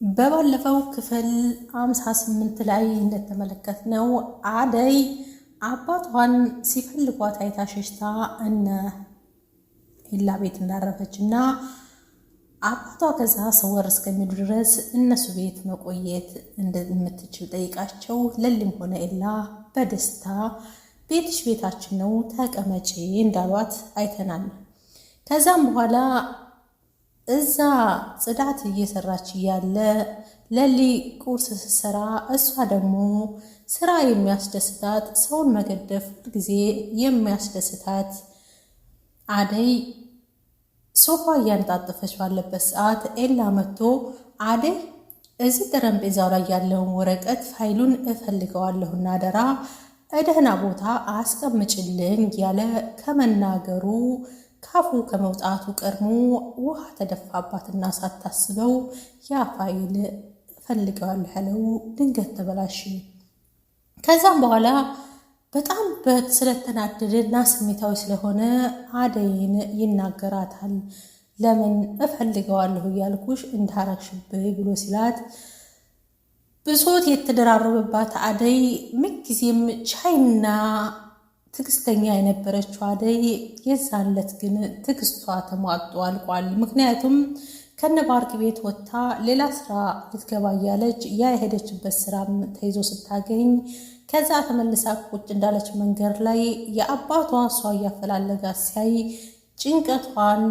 በባለፈው ክፍል 58 ላይ እንደተመለከትነው አደይ አባቷን ሲፈልጓት አይታ ሸሽታ እነ ኤላ ቤት እንዳረፈችና አባቷ ከዛ ሰወር እስከሚሉ ድረስ እነሱ ቤት መቆየት እንደምትችል ጠይቃቸው ለሊም ሆነ ኤላ በደስታ ቤትሽ ቤታችን ነው ተቀመጪ እንዳሏት አይተናል። ከዛም በኋላ እዛ ጽዳት እየሰራች ያለ ለሊ ቁርስ ስትሰራ እሷ ደግሞ ስራ የሚያስደስታት ሰውን መገደፍ ጊዜ የሚያስደስታት አደይ ሶፋ እያንጣጠፈች ባለበት ሰዓት ኤላ መጥቶ አደይ እዚህ ጠረጴዛው ላይ ያለውን ወረቀት ፋይሉን እፈልገዋለሁና አደራ እደህና ቦታ አስቀምጭልኝ ያለ ከመናገሩ ካፉ ከመውጣቱ ቀድሞ ውሃ ተደፋባትና ሳታስበው ያ ፋይል እፈልገዋለሁ ያለው ድንገት ተበላሽ። ከዛም በኋላ በጣም ስለተናደደና ስሜታዊ ስለሆነ አደይን ይናገራታል። ለምን እፈልገዋለሁ እያልኩሽ እንዳረግሽብኝ ብሎ ሲላት ብሶት የተደራረበባት አደይ ምንጊዜም ቻይና ትዕግስተኛ የነበረችው አደይ የዛለት ግን ትዕግስቷ ተሟጦ አልቋል። ምክንያቱም ከነባርክ ቤት ወጥታ ሌላ ስራ ልትገባ እያለች ያ የሄደችበት ስራም ተይዞ ስታገኝ ከዛ ተመልሳ ቁጭ እንዳለች መንገድ ላይ የአባቷ እሷ እያፈላለጋት ሲያይ ጭንቀቷን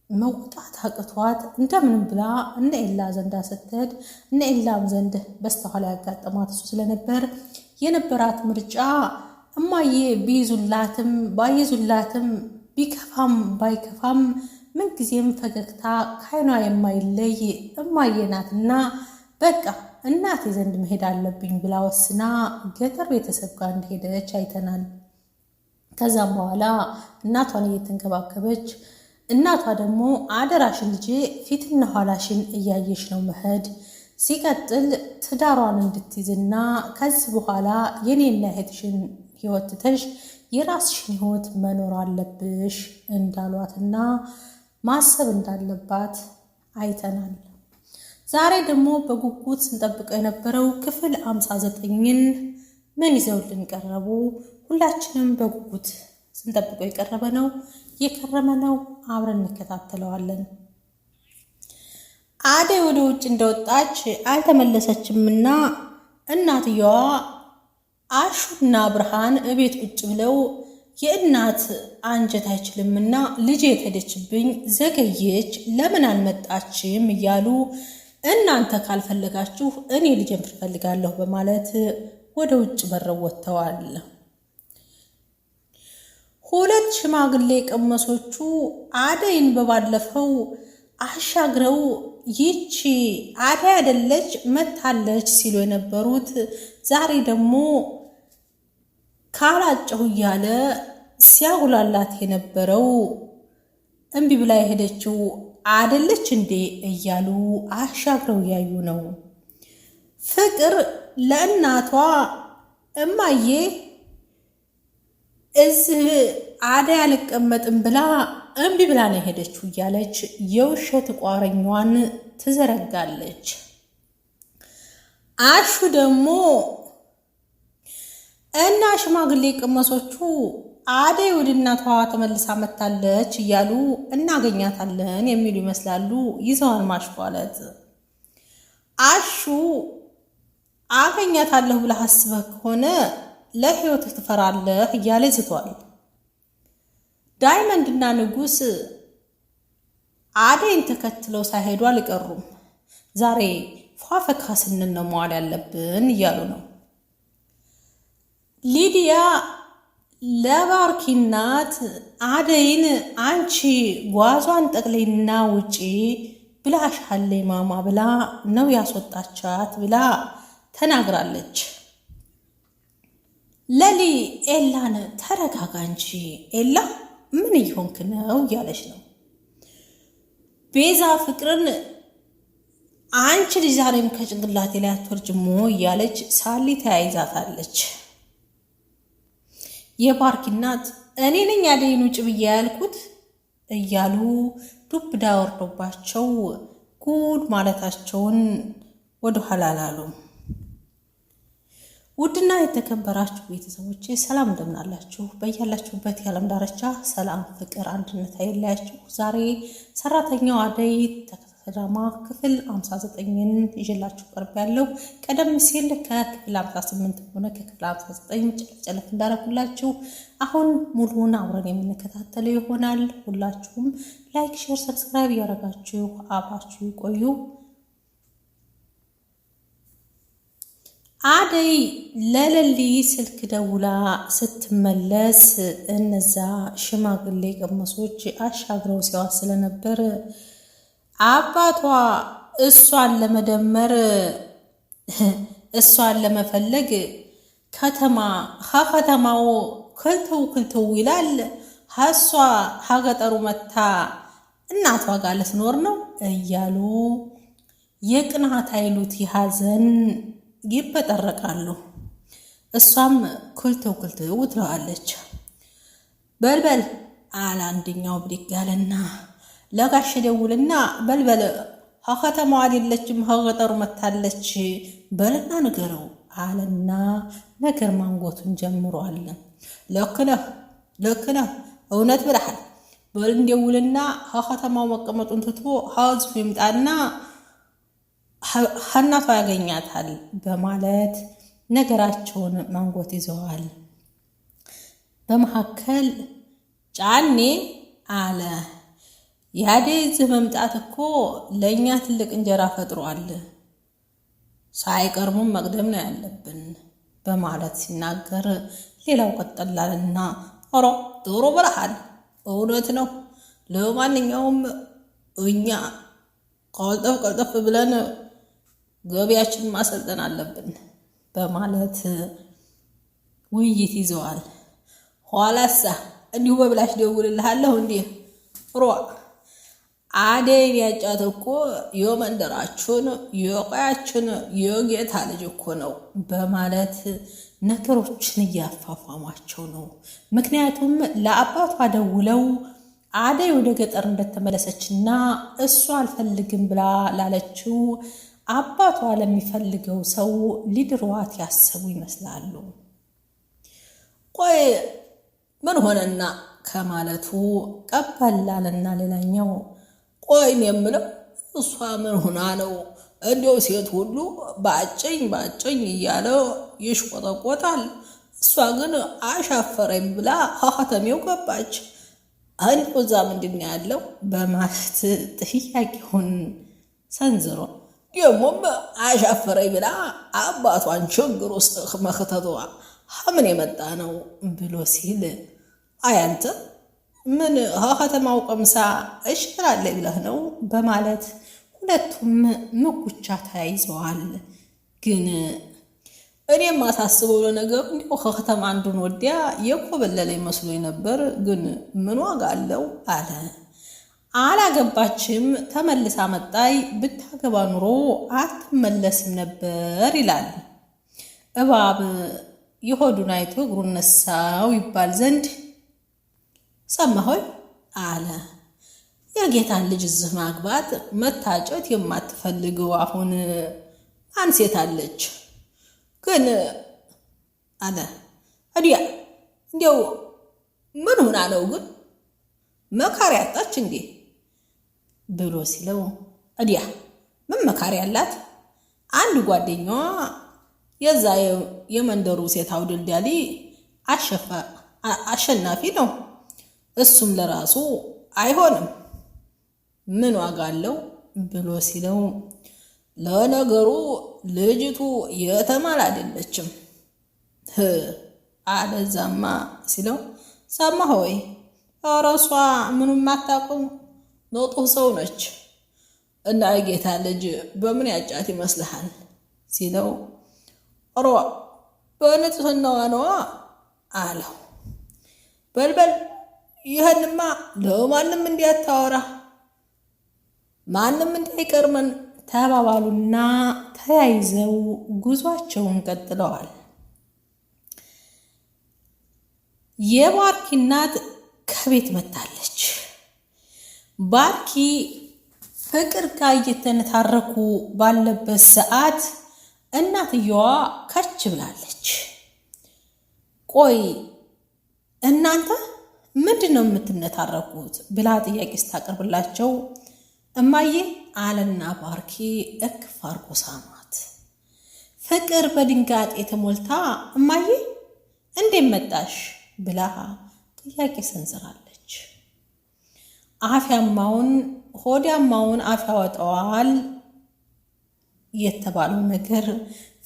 መውጣት አቅቷት እንደምንም ብላ እነ ኤላ ዘንዳ ስትሄድ እነ ኤላም ዘንድ በስተኋላ ያጋጠማት እሱ ስለነበር የነበራት ምርጫ እማዬ ቢይዙላትም ባይዙላትም ቢከፋም ባይከፋም ምንጊዜም ፈገግታ ካይኗ የማይለይ እማዬ ናትና በቃ እናቴ ዘንድ መሄድ አለብኝ ብላ ወስና ገጠር ቤተሰብ ጋር እንደሄደች አይተናል። ከዛም በኋላ እናቷን እየተንከባከበች እናቷ ደግሞ አደራሽን ልጄ ፊትና ኋላሽን እያየሽ ነው መሄድ ሲቀጥል ትዳሯን እንድትይዝና ከዚህ በኋላ የኔና እህትሽን ህይወት ትተሽ የራስሽን ህይወት መኖር አለብሽ እንዳሏትና ማሰብ እንዳለባት አይተናል። ዛሬ ደግሞ በጉጉት ስንጠብቀው የነበረው ክፍል 59ን ምን ይዘውልን ቀረቡ? ሁላችንም በጉጉት ስንጠብቀው የከረመ ነው። አብረን እንከታተለዋለን። አደይ ወደ ውጭ እንደወጣች አልተመለሰችምና እናትየዋ አሹና ብርሃን እቤት ቁጭ ብለው የእናት አንጀት አይችልምና ልጄ የተሄደችብኝ ዘገየች ለምን አልመጣችም እያሉ እናንተ ካልፈለጋችሁ እኔ ልጄን እፈልጋለሁ በማለት ወደ ውጭ በረው ወጥተዋል። ሁለት ሽማግሌ ቀመሶቹ አደይን በባለፈው አሻግረው ይቺ አደይ አይደለች መታለች ሲሉ የነበሩት ዛሬ ደግሞ ካላጨሁ እያለ ሲያጉላላት የነበረው እምቢ ብላ የሄደችው አይደለች እንዴ እያሉ አሻግረው ያዩ ነው። ፍቅር ለእናቷ እማዬ እዚህ አደይ አልቀመጥም ብላ እምቢ ብላ ነው የሄደችው እያለች የውሸት ቋረኛዋን ትዘረጋለች። አሹ ደግሞ እና ሽማግሌ ቅመሶቹ አደይ ወደ እናቷ ተመልሳ መታለች እያሉ እናገኛታለን የሚሉ ይመስላሉ። ይዘዋል ማሽቋለት። አሹ አገኛታለሁ ብለህ አስበህ ከሆነ ለህይወትህ ትፈራለህ እያለ ዝቷል። ዳይመንድና ንጉስ አደይን ተከትለው ሳይሄዱ አልቀሩም። ዛሬ ፏፈካ ስንል ነው መዋል ያለብን እያሉ ነው። ሊዲያ ለባርኪ እናት አደይን አንቺ ጓዟን ጠቅሌና ውጪ ብላሻለ ማማ ብላ ነው ያስወጣቻት ብላ ተናግራለች። ለሊ ኤላን ተረጋጋ እንጂ ኤላ ምን እየሆንክ ነው እያለች ነው። ቤዛ ፍቅርን አንቺ ልጅ ዛሬም ከጭንቅላቴ ላይ አትወርጅሞ እያለች ሳሊ ተያይዛታለች። የባርኪ እናት እኔ ነኝ አደይን ውጭ ብዬ ያልኩት እያሉ ዱብዳ ወርዶባቸው ጉድ ማለታቸውን ወደ ኋላ አላሉም። ውድና የተከበራችሁ ቤተሰቦቼ ሰላም እንደምናላችሁ፣ በያላችሁበት የዓለም ዳርቻ ሰላም፣ ፍቅር፣ አንድነት አይለያችሁ። ዛሬ ሰራተኛዋ አደይ ተከታታይ ድራማ ክፍል 59ን ይዤላችሁ ቀርብ ያለው ቀደም ሲል ከክፍል 58 ሆነ ከክፍል 59 ጨለፍ እንዳረኩላችሁ አሁን ሙሉውን አብረን የምንከታተለው ይሆናል። ሁላችሁም ላይክ፣ ሼር፣ ሰብስክራይብ ያደረጋችሁ አብራችሁ ቆዩ። አደይ ለለሊ ስልክ ደውላ ስትመለስ እነዛ ሽማግሌ ቀመሶች አሻግረው ሲዋስ ስለነበር አባቷ እሷን ለመደመር እሷን ለመፈለግ ከተማው ክልተው ይላል። ሀሷ ሀገጠሩ መታ እናቷ ጋር ልትኖር ነው እያሉ የቅናት አይሉት ያዘን ይበጠረቃሉ። እሷም ኩልተው ትለዋለች። በልበል አለ አንደኛው ብድግ ያለና ለጋሽ ደውልና በልበል ከተማዋ አይደለችም ከገጠሩ መታለች በልና ንገረው አለና ነገር ማንጎቱን ጀምሯል። ልክ ነህ እውነት ብለሃል። በል እንደውልና ከተማው መቀመጡን ትቶ ሀዝፍ ይምጣና ሀናቷ ያገኛታል በማለት ነገራቸውን ማንጎት ይዘዋል። በመካከል ጫኔ አለ የአደይ እዚህ መምጣት እኮ ለእኛ ትልቅ እንጀራ ፈጥሯል፣ ሳይቀርሙም መቅደም ነው ያለብን በማለት ሲናገር ሌላው ቀጠላልና ኦሮ ጥሩ ብለሃል፣ እውነት ነው። ለማንኛውም እኛ ቀልጠፍ ብለን ገቢያችንን ማሰልጠን አለብን በማለት ውይይት ይዘዋል። ኋላሳ እንዲሁ በብላሽ ደውልልሃለሁ እንዲህ ሮ አደይን ያጫት እኮ የመንደራችን የቆያችን የጌታ ልጅ እኮ ነው በማለት ነገሮችን እያፋፋሟቸው ነው። ምክንያቱም ለአባቷ ደውለው አደይ ወደ ገጠር እንደተመለሰችና እሷ አልፈልግም ብላ ላለችው አባቷ ለሚፈልገው ሰው ሊድሯት ያሰቡ ይመስላሉ። ቆይ ምን ሆነና ከማለቱ ቀበላልና ሌላኛው ቆይን የምለው እሷ ምን ሆና ነው? እንዲያው ሴት ሁሉ ባጨኝ እያለ ይሽቆጠቆጣል። እሷ ግን አሻፈረኝ ብላ ከተሜው ገባች። አንዱ እዛ ምንድን ነው ያለው በማለት ጥያቄውን ሰንዝሮ ደግሞም አሻፈረኝ ብላ አባቷን ችግር ውስጥ መክተቷ ምን የመጣ ነው ብሎ ሲል አያንተ ምን ከተማው ቀምሳ እሽራለሁ ብለህ ነው በማለት ሁለቱም ምጉቻ ተያይዘዋል። ግን እኔም ማሳስበው ለነገሩ እንዲሁ ከተማ አንዱን ወዲያ የኮበለለ መስሎኝ ነበር፣ ግን ምን ዋጋ አለው አለ። አላገባችም ተመልሳ መጣይ፣ ብታገባ ኑሮ አትመለስም ነበር ይላል። እባብ የሆዱን አይቶ እግሩን ነሳው ይባል ዘንድ ሰማሆይ አለ። የጌታን ልጅ እዚህ ማግባት መታጨት የማትፈልገው አሁን ማን ሴት አለች? ግን አለ አዲያ እንዲያው ምን ሆና ነው ግን መካሪ አጣች እንዴ ብሎ ሲለው አዲያ ምን መካሪ አላት? አንድ ጓደኛዋ የዛ የመንደሩ ሴት አውደልዳሊ አሸናፊ ነው። እሱም ለራሱ አይሆንም ምን ዋጋ አለው ብሎ ሲለው ለነገሩ ልጅቱ የተማል አይደለችም አለዛማ ሲለው ሰማህ ወይ? ኧረ እሷ ምንም አታውቅም ንጡህ ሰው ነች እና የጌታ ልጅ በምን ያጫት ይመስልሃል ሲለው ኧረ በንጽህናዋ ነዋ አለው። በልበል ይህንማ ለማንም እንዲያታወራ ማንም እንዳይቀርመን ተባባሉና ተያይዘው ጉዟቸውን ቀጥለዋል። የባርኪ እናት ከቤት መጣለች። ባርኪ ፍቅር ጋር እየተነታረኩ ባለበት ሰዓት እናትየዋ ከች ብላለች። ቆይ እናንተ ምንድን ነው የምትነታረኩት ብላ ጥያቄ ስታቀርብላቸው እማዬ አለና ባርኪ እቅፍ አርጎ ሳማት። ፍቅር በድንጋጤ ተሞልታ እማዬ እንዴት መጣሽ ብላ ጥያቄ ሰንዝራለች። አፍ ያማውን ሆድ ያማውን አፍ ያወጣዋል የተባለው ነገር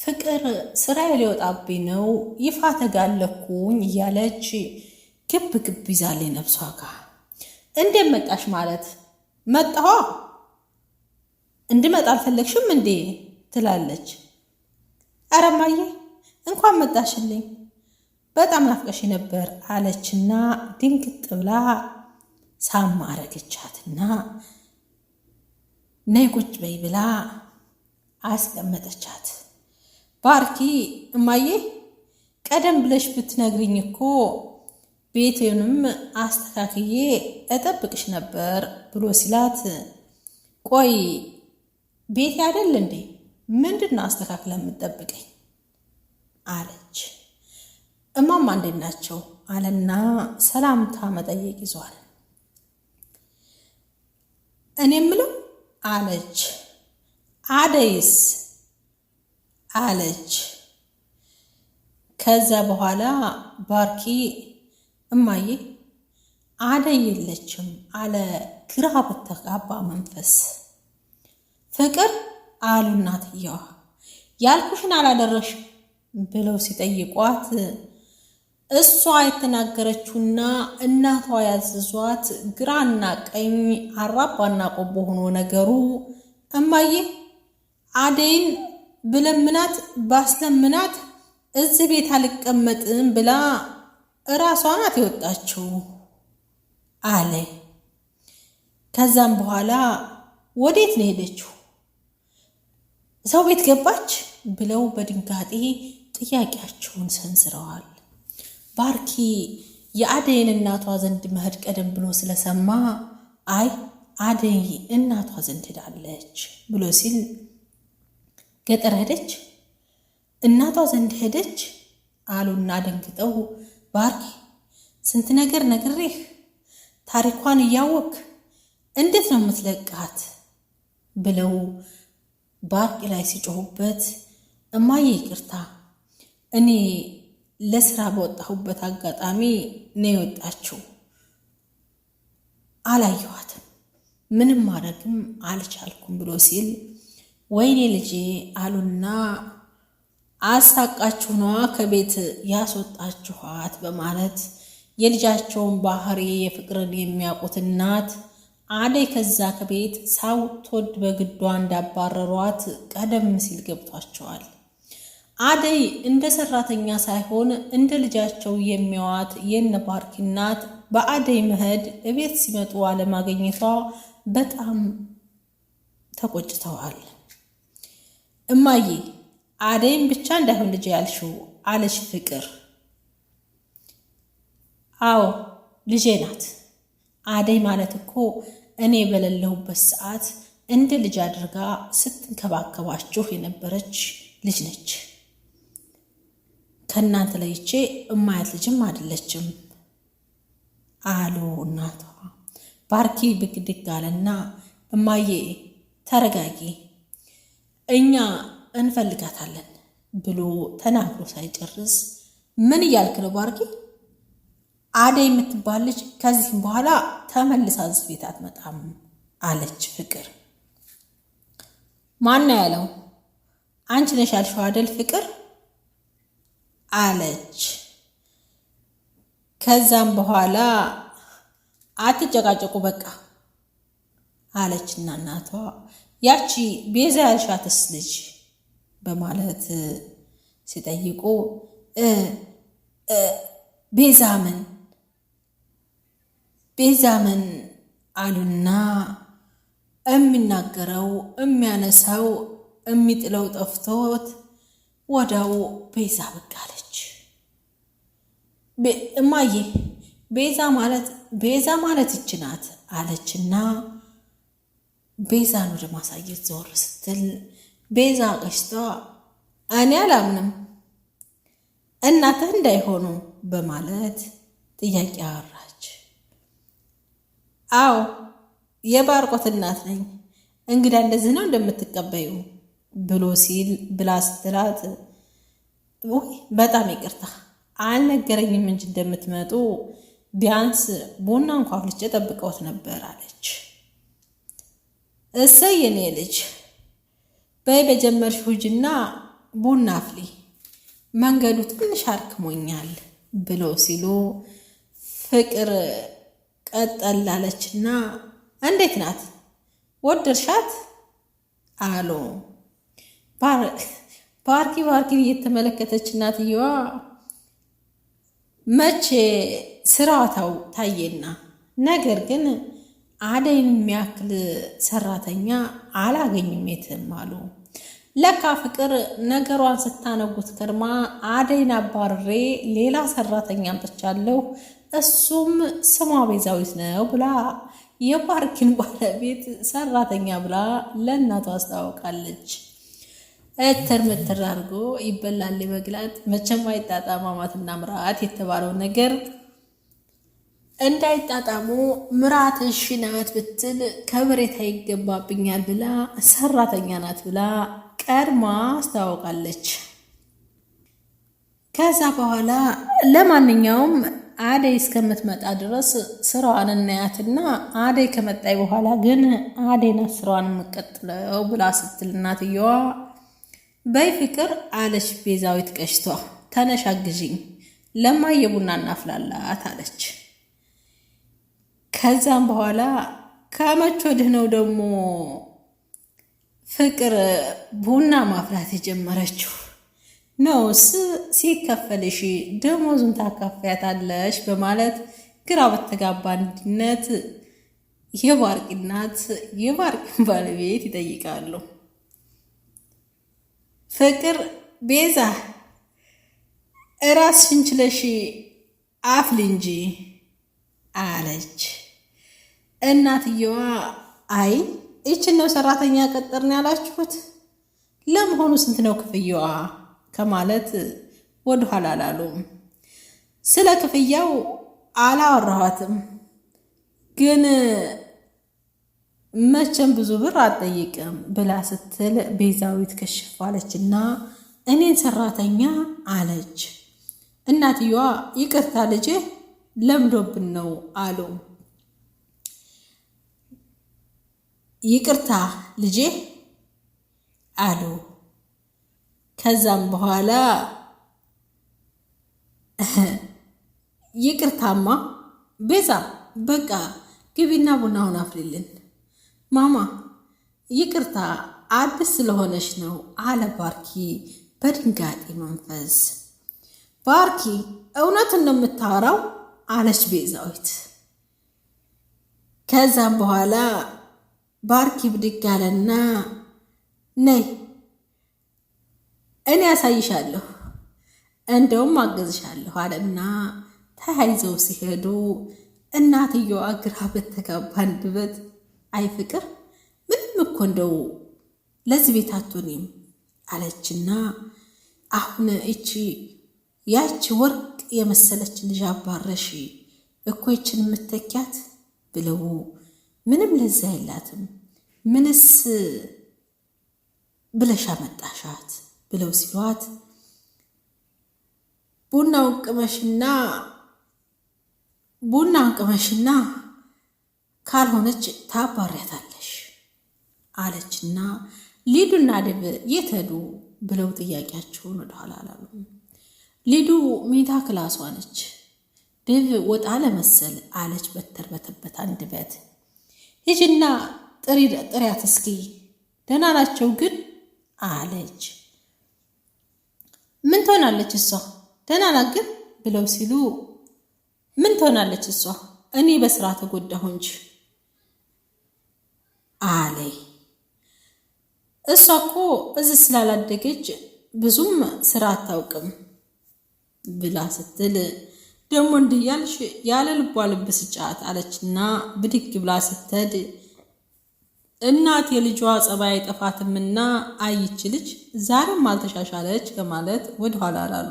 ፍቅር ስራዬ ሊወጣብኝ ነው ይፋ ተጋለኩኝ እያለች ግብ ግብ ይዛለች ነፍሷ ጋር። እንዴት መጣሽ ማለት መጣሁ እንድመጣ አልፈለግሽም እንዴ ትላለች። ኧረ እማዬ እንኳን መጣሽልኝ በጣም ናፍቀሽ ነበር አለችና ድንግጥ ብላ ሳማ አረገቻትና ነይ ቁጭ በይ ብላ አስቀመጠቻት። ባርኪ እማዬ ቀደም ብለሽ ብትነግሪኝ እኮ ቤቱንም አስተካክዬ እጠብቅሽ ነበር ብሎ ሲላት ቆይ ቤት አይደል እንዴ ምንድነው አስተካክለ የምትጠብቀኝ አለች። እማማ እንዴት ናቸው አለና ሰላምታ መጠየቅ ይዟል። እኔ የምለው አለች። አደይስ አለች። ከዛ በኋላ ባርኪ እማዬ አደይ የለችም አለ ግራ በተጋባ መንፈስ። ፍቅር አሉ እናትየዋ ያልኩሽን አላደረሽ ብለው ሲጠይቋት እሷ የተናገረችውና እናቷ ያዘዟት ግራና ቀኝ አራባና ቆቦ ሆኖ ነገሩ እማዬ አደይን ብለምናት ባስለምናት እዚህ ቤት አልቀመጥም ብላ እራሷ ናት የወጣችው አለ። ከዛም በኋላ ወዴት ነው ሄደችው? ሰው ቤት ገባች ብለው በድንጋጤ ጥያቄያቸውን ሰንዝረዋል። ባርኪ የአደይን እናቷ ዘንድ መሄድ ቀደም ብሎ ስለሰማ አይ አደይ እናቷ ዘንድ ሄዳለች ብሎ ሲል ገጠር ሄደች እናቷ ዘንድ ሄደች አሉና ደንግጠው ባርኪ ስንት ነገር ነግሬህ ታሪኳን እያወቅ እንዴት ነው የምትለቃት ብለው ባርኪ ላይ ሲጮሁበት እማዬ ይቅርታ እኔ ለስራ በወጣሁበት አጋጣሚ ነው የወጣችው አላየኋትም ምንም ማድረግም አልቻልኩም ብሎ ሲል ወይኔ ልጄ አሉና አሳቃችሁ ነዋ ከቤት ያስወጣችኋት በማለት የልጃቸውን ባህሪ የፍቅርን የሚያውቁት እናት አደይ ከዛ ከቤት ሳትወድ በግዷ እንዳባረሯት ቀደም ሲል ገብቷቸዋል። አደይ እንደ ሰራተኛ ሳይሆን እንደ ልጃቸው የሚያዋት የነ ባርኪ እናት በአደይ መሄድ እቤት ሲመጡ አለማግኘቷ በጣም ተቆጭተዋል። እማዬ አደይም ብቻ እንዳይሆን ልጅ ያልሽው አለች ፍቅር። አዎ ልጄ ናት። አደይ ማለት እኮ እኔ በሌለሁበት ሰዓት እንደ ልጅ አድርጋ ስትንከባከባችሁ የነበረች ልጅ ነች። ከእናንተ ለይቼ እማያት ልጅም አይደለችም አሉ እናቷ። ባርኪ ብድግ አለና እማዬ ተረጋጊ እኛ እንፈልጋታለን ብሎ ተናግሮ ሳይጨርስ ምን እያልክ ነው ባርኪ? አደይ የምትባል ልጅ ከዚህም በኋላ ተመልሳ እዚህ ቤት አትመጣም አለች ፍቅር። ማን ያለው? አንቺ ነሽ ያልሽው አይደል ፍቅር አለች። ከዛም በኋላ አትጨቃጨቁ በቃ አለችና እናቷ ያቺ ቤዛ ያልሻትስ ልጅ በማለት ሲጠይቁ ቤዛምን አሉና የሚናገረው የሚያነሳው የሚጥለው ጠፍቶት ወዳው ቤዛ ብቅ አለች። እማዬ ቤዛ ማለት ይች ናት አለችና ቤዛን ወደ ማሳየት ዞር ስትል ቤዛ ቀሽቷ እኔ አላምንም እናትህ እንዳይሆኑ በማለት ጥያቄ አወራች። አዎ የባርቆት እናት ነኝ፣ እንግዳ እንደዚህ ነው እንደምትቀበዩ ብሎ ሲል ብላ ስትላት ወይ በጣም ይቅርታ አልነገረኝም እንጂ እንደምትመጡ ቢያንስ ቡና እንኳ አፍልቼ ጠብቀውት ነበር አለች። እሰይ የኔ ልጅ በይ በጀመርሽ ሁጅና ቡና አፍሊ፣ መንገዱ ትንሽ አርክሞኛል ብሎ ሲሉ ፍቅር ቀጠላለችና እንዴት ናት ወደድሻት አሉ። ባርኪን እየተመለከተች እናትየዋ መቼ ስራዋታው ታየና፣ ነገር ግን አደይን የሚያክል ሰራተኛ አላገኝም የትም አሉ። ለካ ፍቅር ነገሯን ስታነጉት ከርማ አደይን አባርሬ ሌላ ሰራተኛ አምጥቻለሁ እሱም ስሟ ቤዛዊት ነው ብላ የባርኪን ባለቤት ሰራተኛ ብላ ለእናቷ አስታውቃለች። እትር ምትር አድርጎ ይበላል መግላት መቼም አይጣጣም። አማትና ምራት የተባለው ነገር እንዳይጣጣሙ ምራት እሺ ናት ብትል ከበሬታ ይገባብኛል ብላ ሰራተኛ ናት ብላ ቀድማ አስታውቃለች። ከዛ በኋላ ለማንኛውም አደይ እስከምትመጣ ድረስ ስራዋን እናያትና አደይ ከመጣይ በኋላ ግን አደይ ናት ስራዋን የምትቀጥለው ብላ ስትል እናትየዋ በይ ፍቅር አለች ቤዛዊት ቀሽቷ፣ ተነሽ አግዥኝ ለማየ ቡና እናፍላላት አለች። ከዛም በኋላ ከመቼ ወዲህ ነው ደግሞ ፍቅር ቡና ማፍላት የጀመረችው? ነውስ ሲከፈልሽ ደሞዙን ታካፍያታለሽ? በማለት ግራ በተጋባ አንድነት የባርቂ እናት የባርቂን ባለቤት ይጠይቃሉ። ፍቅር ቤዛ እራስሽን ችለሽ አፍሊ እንጂ አለች። እናትየዋ አይ ይችን ነው ሰራተኛ ቀጠርን ያላችሁት? ለመሆኑ ስንት ነው ክፍያዋ? ከማለት ወደኋላ አላሉም። ስለ ክፍያው አላወራኋትም፣ ግን መቼም ብዙ ብር አትጠይቅም ብላ ስትል ቤዛዊት ከሽፋለችና እኔን ሰራተኛ አለች። እናትየዋ ይቅርታ ልጄ ለምዶብን ነው አሉ። ይቅርታ ልጄ አሉ። ከዛም በኋላ ይቅርታማ ቤዛ በቃ ግቢና ቡናውን አፍልልን። ማማ ይቅርታ አዲስ ስለሆነች ነው አለ ባርኪ በድንጋጤ መንፈስ። ባርኪ እውነትን ነው የምታወራው አለች ቤዛዊት። ከዛም በኋላ ባርኪ ብድግ አለና ነይ እኔ ያሳይሻለሁ እንደውም አገዝሻለሁ አለና ተያይዘው ሲሄዱ እናትየዋ ግራ በተጋባ አንደበት አይ ፍቅር ምንም እኮ እንደው ለዚህ ቤት አትሆንም አለችና አሁን እቺ ያቺ ወርቅ የመሰለች ልጅ አባረሽ እኮ ይችን የምትተኪያት ብለው ምንም ለዛ የላትም ምንስ ብለሽ አመጣሻት ብለው ሲሏት ቡናውን ቅመሽና ካልሆነች ታባሪያታለሽ አለችና ሊዱና ድብ የት ሄዱ ብለው ጥያቄያቸውን ወደኋላ አላሉ። ሊዱ ሚታ ክላሷ ነች። ድብ ወጣ ለመሰል አለች በተርበተበት አንደበት። ሂጂና ጥሪያት እስኪ ደህና ናቸው ግን አለች። ምን ትሆናለች እሷ ደህና ናት ግን ብለው ሲሉ ምን ትሆናለች እሷ እኔ በስራ ተጎዳሁ እንጂ አለይ። እሷ እኮ እዚህ ስላላደገች ብዙም ስራ አታውቅም ብላ ስትል ደግሞ እንዲያልሽ ያለ ልቧ ልብ ስጫት አለችና ብድግ ብላ ስትሄድ እናት የልጇ ጸባይ አይጠፋትምና አይች ልጅ ዛሬም አልተሻሻለች ከማለት ወደኋላ አላሉ።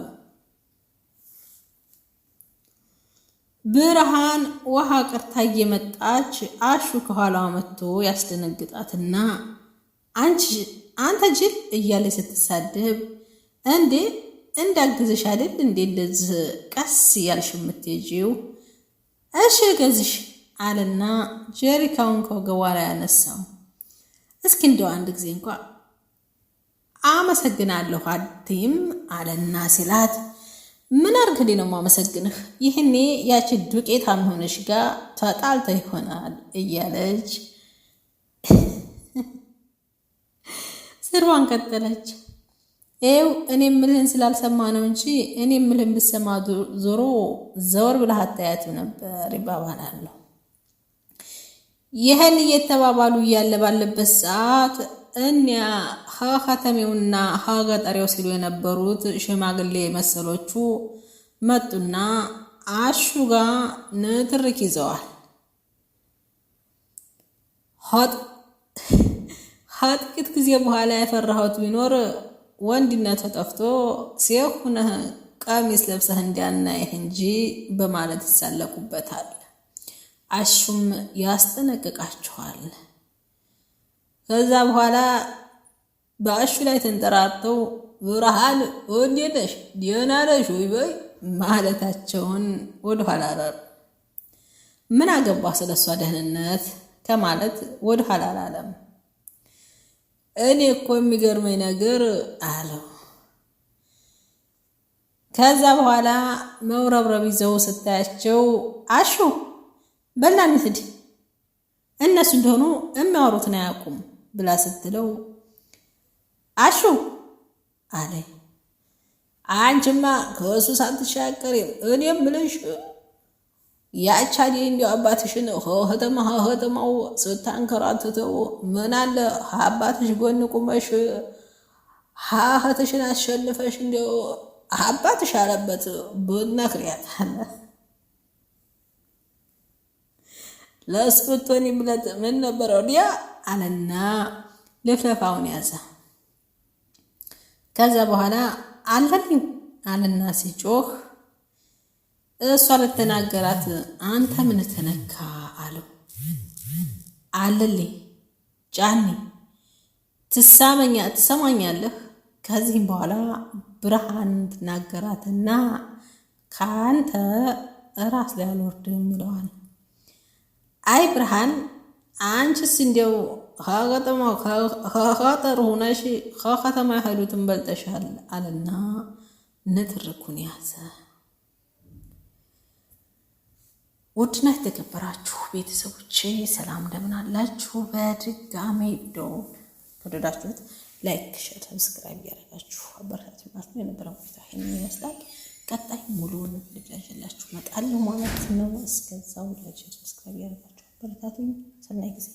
ብርሃን ውሃ ቀርታ እየመጣች አሹ ከኋላዋ መጥቶ ያስደነግጣትና አንተ ጅል እያለ ስትሳደብ እንዴ እንዳግዝሽ አይደል እንዴ እንደዚህ ቀስ እያልሽ የምትሄጂው? እሺ ገዝሽ አለና ጀሪካውን ከወገቧ ላይ ያነሳው። እስኪ እንደው አንድ ጊዜ እንኳ አመሰግናለሁ አትይም አለና ሲላት ምን አርግልኝ ነው ማመሰግንህ? ይህኔ ያቺ ዱቄታም ሆነሽ ጋር ተጣልተ ይሆናል እያለች ስርዋን ቀጠለች። ይኸው እኔ ምልህን ስላልሰማ ነው እንጂ እኔ ምልህን ብሰማ ዞሮ ዘወር ብለህ አታያትም ነበር ይባባላሉ። ይህን እየተባባሉ እያለ ባለበት ሰዓት እኒያ ከተሜውና ገጠሬው ሲሉ የነበሩት ሽማግሌ መሰሎቹ መጡና አሹ ጋር ንትርክ ይዘዋል። ከጥቂት ጊዜ በኋላ ያፈራሁት ቢኖር ወንድነቱ ጠፍቶ ሴት ሁነህ ቀሚስ ለብሰህ እንዲያናይህ እንጂ በማለት ይሳለቁበታል። አሹም ያስጠነቅቃቸዋል። ከዛ በኋላ በአሹ ላይ ተንጠራርተው ብርሃን እንዴት ነሽ ደህና ነሽ ወይ በይ ማለታቸውን ወደኋላ አላሉ። ምን አገባ ስለሷ ደህንነት ከማለት ወደኋላ አላለም። እኔ እኮ የሚገርመኝ ነገር አለው። ከዛ በኋላ መውረብረብ ይዘው ስታያቸው አሹ በላ እንሂድ እነሱ እንደሆኑ የሚያወሩትን አያውቁም ብላ ስትለው አሹ አለ አንቺማ ከእሱ ሳትሻቀሪም እኔም ብለሽ ያቻዲ እንዲያው አባትሽን ከተማው ስታንከራትተው ምን አለ አባትሽ ጎን ቁመሽ እህትሽን አሸንፈሽ እንዲያው አባትሽ አለበት ብትነግሪያት አለ። ለስብቶኒ ብለት ምን ነበረው ዲያ አለና ልፍለፋውን ያዘ። ከዛ በኋላ አለልኝ አለና ሲጮህ እሷ ለተናገራት አንተ ምን ተነካ አለው። አለልኝ ጫኒ ትሰማኛለህ? ከዚህም በኋላ ብርሃን ትናገራትና ካንተ ራስ ላይ አልወርድም ይለዋል። አይ ብርሃን አንቺስ እንዲያው ከገጠር ሆነሽ ከከተማ ያህሉትን በልጠሻል አለና ንትርኩን ያዘ። ውድና የተከበራችሁ ቤተሰቦቼ ሰላም እንደምን አላችሁ? በድጋሚ ቪዲዮ ከወደዳችሁት ላይክ፣ ሼር፣ ሰብስክራይብ ያደረጋችሁ አበረታችሁ ማለት ነው። የነበረው ቆይታ ይሄን ይመስላል። ቀጣይ ሙሉውን ልጅላችሁ እመጣለሁ ማለት ነው። እስከዛው ላይክ፣ ሼር፣ ሰብስክራይብ ያደረጋችሁ አበረታቱኝ። ሰናይ ጊዜ